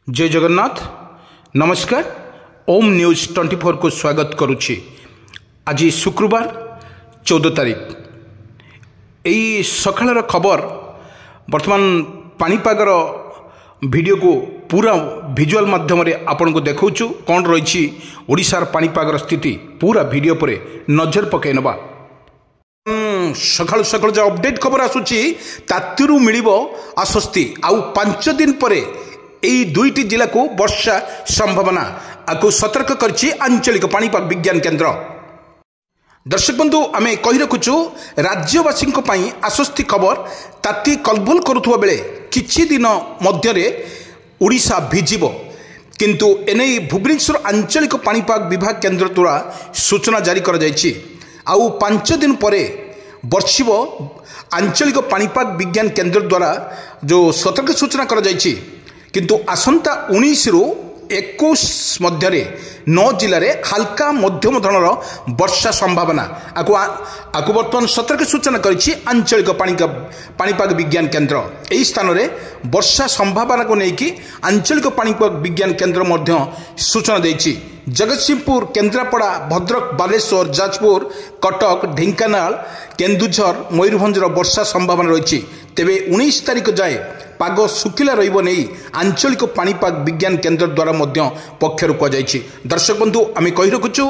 जय जगन्नाथ नमस्कार। ओम न्यूज 24 को स्वागत करुच्ची। आज शुक्रवार 14 तारीख यही सकाळ खबर वर्तमान पाणीपागर वीडियो को पूरा विजुअल माध्यम आपण को देखु कौन रही ओडिशार पाणीपागर स्थिति पूरा वीडियो पर नजर पकई नवा। सकाळु सकाळु जो अपडेट खबर आसूची तातिरू मिलिबो आश्वस्ति आउ 5 दिन परे यही दुईटी जिला को वर्षा संभावना आपको सतर्क करछि आंचलिक पाणीपाग विज्ञान केन्द्र। दर्शक बंधु आम कही रखुचु राज्यवासी आश्वस्ति खबर ताती कलबल करुवा बेले किछि दिन मध्य ओडिशा भिजिब किंतु एने भुवनेश्वर आंचलिक पाणीपाग विभाग केन्द्र द्वारा सूचना जारी कर जायछि। आउ 5 दिन परे वर्षिब आंचलिक पाणीपाग विज्ञान केन्द्र द्वारा जो सतर्क सूचना कर जायछि किंतु आसंता 19 रु 21 मध्य 9 जिले में हल्का मध्यम धरणर वर्षा संभावना आपको बर्तमान सतर्क सूचना करिछि आंचलिक पाणीपाग विज्ञान केन्द्र। यही स्थान में वर्षा संभावना को लेकिन आंचलिक पाणीपाग विज्ञान केन्द्र मध्य सूचना देछि। जगतसिंहपुर, केन्द्रापड़ा, भद्रक, बालेश्वर, जाजपुर, कटक, ढेंकानाल, केन्दुझर, मयूरभंजर वर्षा संभावना रही। तेबे 19 तारीख जाए पाग सुखिला रहिबो नहीं आंचलिक पाणीपाग विज्ञान केन्द्र द्वारा मध्य पक्षर कहुई। दर्शक बंधु आम कही रखुचु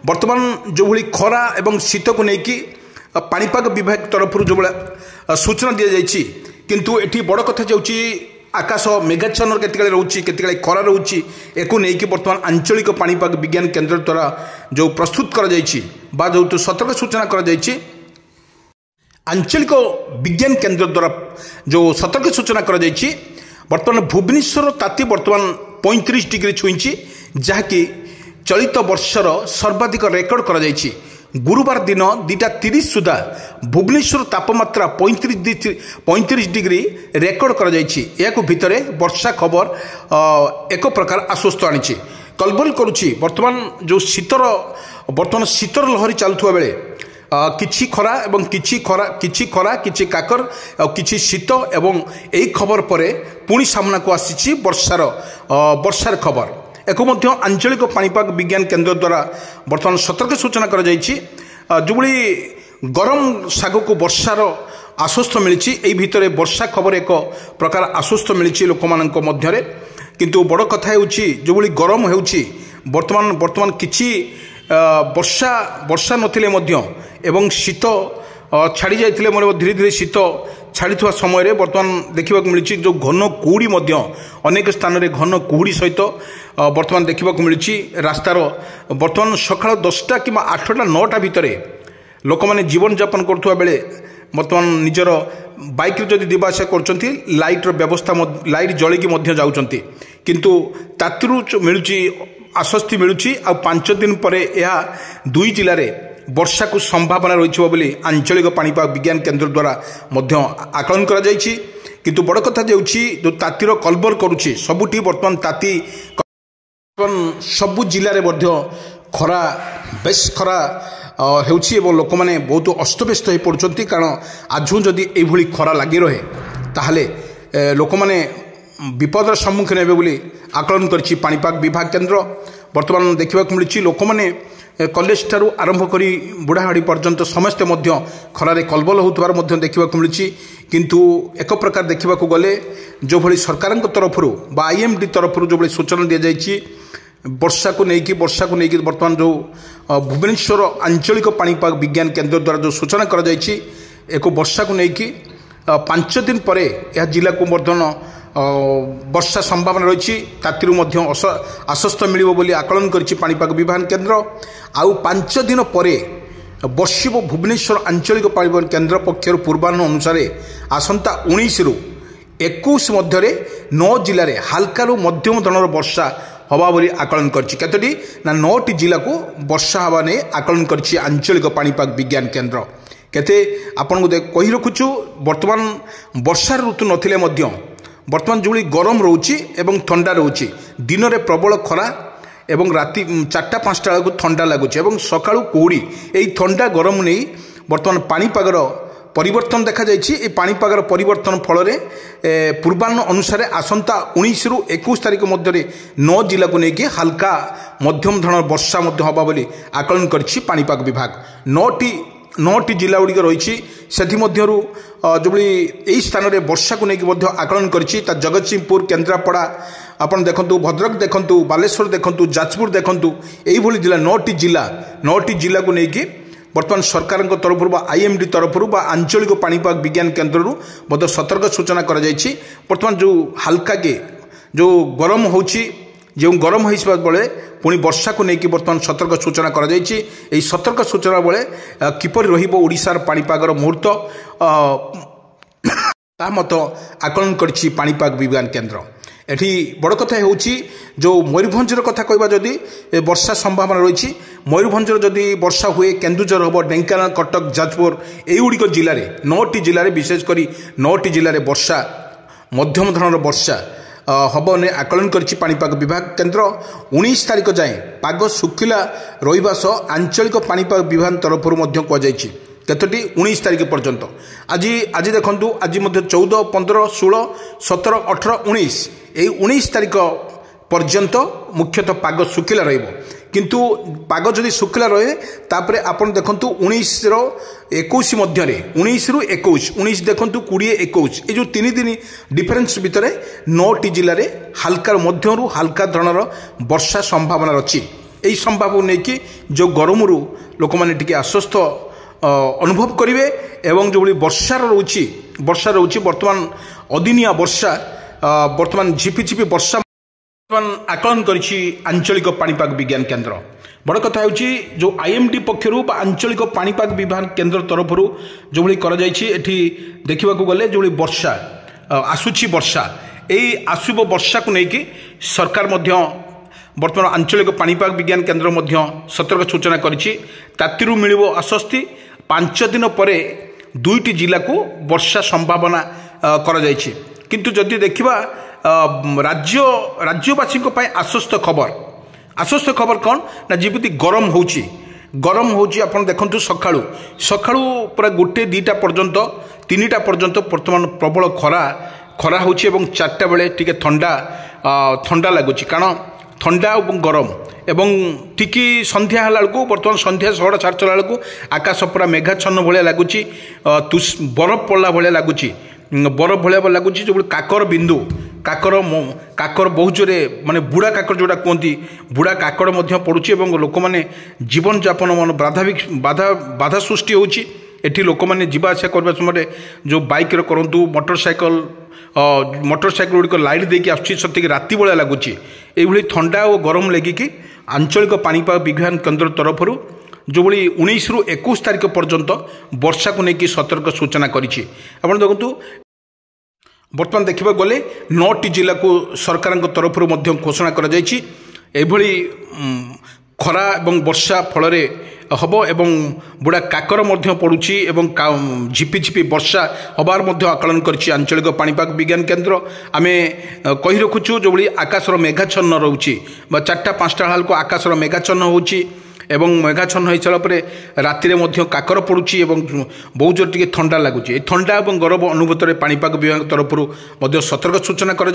वर्तमान जो भली खरा एवं शीत को लेकिन पाणीपाग विभाग तरफ जो भाया सूचना दि जाइए किंतु एठी बड़ कथा जाउची आकाश मेघाच्छन्न केतकाले रोची केतकाले खरा रोची एको नेकी वर्तमान आंचलिक पाणीपाग विज्ञान केन्द्र द्वारा जो प्रस्तुत करा जाइए बा जो सतर्क सूचना करा जाइए आंचलिक विज्ञान केन्द्र द्वारा जो सतर्क सूचना कर बर्तमान भुवनेश्वर ताती बर्तमान 35 डिग्री छुई जहाँकि चलित वर्षर सर्वाधिक रेकर्ड कर गुरुवार दिन 2:30 सुधा भुवनेश्वर तापमात्रा 35 डिग्री रेकर्ड कर भितर वर्षा खबर एक प्रकार आश्वस्त आनी कलबल करुच्ची। वर्तमान जो शीतर लहरी चलुवा बेले किछि खरा एवं किछि काकर और किछि शीत एवं यही खबर परे पुणी सामना को आसी वर्षार खबर एक मध्य आंचलिक पाणीपाग विज्ञान केन्द्र द्वारा वर्तमान सतर्क सूचना कर जो भली गरम साग को वर्षार आश्वस्त मिली यही भितर वर्षा खबर एक प्रकार आश्वस्त मिली लोक मध्य किंतु बड़ कथा जो भली गरम होउछि वर्तमान किछि वर्षा नथिले मध्य एवं शीत छाड़ी जाइथिले धीरे धीरे शीत छाड़ी समय वर्तमान देखा मिली जो घन कुहुड़ी अनेक स्थान में घन कुहुड़ी सहित वर्तमान देखा मिली रास्तार वर्तमान सकाळ 10टा कि 8टा 9टा भितर लोक मैंने जीवन यापन करुवा बेले वर्तमान निजर बाइक जदि दिवासा कर लाइटर व्यवस्था लाइट जलिकी जाऊँगी किंतु तातिरू मिलूँ आश्वस्ति मिलूँ आ 5 दिन पर यह 2 जिले में वर्षा को संभावना रही आंचलिक पाणीपाग विज्ञान केन्द्र द्वारा मध्य आकलन कर किंतु बड़ कथा जो तातीर कलबल करुच्ची सबुठी वर्तमान ताती सबु जिले में खरा बेस खरा हो लोक मैंने बहुत अस्तव्यस्त हो पड़ते कारण आज जदि यही खरा लगी रहे ताहले लोक मैंने विपदर सम्मुखीन हे आकलन कर पाणीपाग विभाग केन्द्र। वर्तमान देखा मिली लोक मैंने कॉलेज ठारू आरंभ करी बुढ़ाहाड़ी पर्यंत समस्ते खरारे कलबल होतार देखा मिली किंतु एक प्रकार देखा गले जो भली सरकार तरफ IMD तरफ जो भली सूचना दि जाइए वर्षा को लेकिन वर्तमान जो भुवनेश्वर आंचलिक पाणीपाग विज्ञान केन्द्र द्वारा जो सूचना कर एक वर्षा को लेकिन 5 दिन पर यह जिला को वर्धन वर्षा संभावना रही तातिरू आश्वस्त मिली आकलन कर पाणीपाग विभाग केन्द्र। आउ 5 दिन पर वर्षिब भुवनेश्वर आंचलिक पाणीपाग केन्द्र पक्षर पूर्वाह्न अनुसार आसंता 19 रु 21 मध्य 9 जिले में हल्का मध्यम धरणर वर्षा हवा बोली आकलन करती ना 9टी जिला को वर्षा हवा ने आकलन कर आंचलिक पाणीपाग विज्ञान केन्द्र। केते आपन को कही रखुचु वर्तमान वर्षा ऋतु नथिले वर्तमान जो गरम रोची एवं ठंडा रोची दिन में प्रबल खरा एवं राति 4टा-5टा बेलू ठंडा लगुच सकाळू कुहुड़ी यही ठंडा गरम नहीं वर्तमान पाणीपागर परिवर्तन देखा जाइए पाणीपागर परिवर्तन फल पूर्वाह्न अनुसार आसंता 19 रु 21 तारिख मध्य 9 जिला को लेकिन हल्का मध्यम धरण वर्षा हवा बोली आकलन करिछि पाणीपाग विभाग। 9टी जिला गुड़िक रही से जो यही स्थान में वर्षा को लेकिन आकलन करिछि जगतसिंहपुर केन्द्रापड़ा आपन देखंतु भद्रक देखंतु बालेश्वर देखंतु जाजपुर देखंतु यही जिला 9टी जिला को लेकिन बर्तमान सरकार तरफ आईएमडी तरफ आंचलिक पाणीपाग विज्ञान केन्द्र सतर्क सूचना कर बर्तमान जो हल्का के जो गरम होची जो गरम हो बेले पुणी वर्षा को लेकिन बर्तमान सतर्क सूचना कर सतर्क सूचना बेले किपर ओडिशार पाणीपागर मुहूर्त मत आकलन करिछि पाणीपाग विज्ञान केन्द्र। एठी बड़ कथा होची जो मयूरभंजर कथा कहबा जदि वर्षा संभावना रही मयूरभंजर जदि वर्षा हुए केन्दुझर हम ढेंकानाल कटक जाजपुर युड़िक जिले में 9टी जिले विशेषकर 9टी जिले वर्षा मध्यम धरण वर्षा हम ने आकलन करिछि पाणीपाग विभाग केन्द्र 19 तारिख जाए पाग सुखिला रहिबा सह आंचलिक पाणीपाग विभाग तरफ कहुଯାଇଛି कतोटी 19 तारिख पर्यंत आज देखंतु आज 14 15 16 17 18 19 यही 19 तारिख पर्यंत मुख्यतः पाग सुखिला रहिबो किंतु पाग जदि सुखिला रहे तापरे आपण देखंतु 19 रो 21 मध्य 19 रु 21 19 देखंतु 20 21 ये जो 3 दिन डिफरेंस भितर 9टी जिले में हल्का मध्यरु हल्का धरणर वर्षा संभावना रही यही संभावना नहीं कि जो गरम रु लोक माने टिके आश्वस्त अनुभव करेंगे एवं जो वर्षा रोचे बर्तमान अदिनिया वर्षा बर्तमान झिपिझिपि वर्षा आकलन करिछि आंचलिक पाणीपाग विज्ञान केन्द्र। बड़ कथा होछि जो आईएमडी पक्षरु आंचलिक पाणीपाग विभाग केन्द्र तरफ जो एठी देखा गले जो वर्षा आसुछि वर्षा यही आसुब वर्षा को लेकिन सरकार बर्तमान आंचलिक पाणीपाग विज्ञान केन्द्र सतर्क सूचना करिछि तातिरु मिलिबो आश्वस्ति 5 दिन पर 2टी जिला को वर्षा संभावना करा जायछि किंतु जदि देखिबा राज्यवासी आश्वस्त खबर कौन ना जिबती गरम होची आपण देखंतु सकाळू पूरा 1-2टा पर्यंत 3टा पर्यंत वर्तमान प्रबल खरा होची एवं 4टा बेले टिके ठंडा लगुच कारण ठंडा और गरम एवं टिकी संध्या बेलू बर्तमान संध्या 6:30 बेलू आकाश पूरा मेघाच्छन्न भाया लगुच बरफ पड़ला भाया लगुच बरफ भाया लगुच जो काकर बिंदु काकर बहुत जोरे माने बुढ़ा काकर जोड़ा कहती बुढ़ा काकड़ पड़ुची लोक मैंने जीवन जापन मन बाधा सृष्टि होची एठी लोक मैंने जीवा आसा करबा समय जो बाइक करंतु मोटरसाइकल गुड़िक लाइट देकी आसती राति बेला लगुच ये ठंडा और गरम लगिकी आंचलिक पाणीपाग विज्ञान केन्द्र तरफ जो 19 रु 21 तारिख पर्यंत वर्षा को लेकिन सतर्क सूचना करिछि। आपण देखंतु बर्तमान देखा गले 9टी जिला को सरकार तरफ घोषणा कर खरा एवं वर्षा फल हम एवं बुढ़ा काकर पड़ुची एवं झिपिझिपि वर्षा हबार आकलन करिछि आंचलिक पाणीपाग विज्ञान केन्द्र। आमे कही रखुछु जो आकाशर मेघाच्छन्न रोची 4-5टा बेलू आकाशर मेघाच्छन्न होची एवं मेघाच्छन्न हो सारापर राति काकर पड़ुची एवं बहुत जोर टिके ठंडा लगुच ठंडा और गरम अनुभूत पाणीपाग विभाग तरफ सतर्क सूचना कर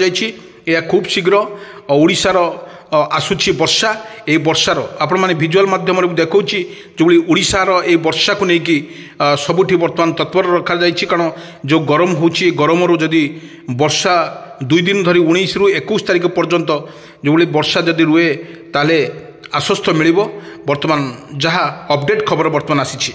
खूब शीघ्र ओडिशार आसुची वर्षा ये वर्षार आपण मैंने भिजुआल माध्यम देखा जो ओडिशार ये वर्षा को लेकिन सबुठी बर्तमान तत्पर रखा जाइए कारण जो गरम होची गरम रू जदि वर्षा 2 दिन धरी 19 रु 21 तारिख पर्यंत जो वर्षा जदि रुए ताले आश्वस्त मिलिबो बर्तमान जहाँ अपडेट खबर बर्तमान आसी।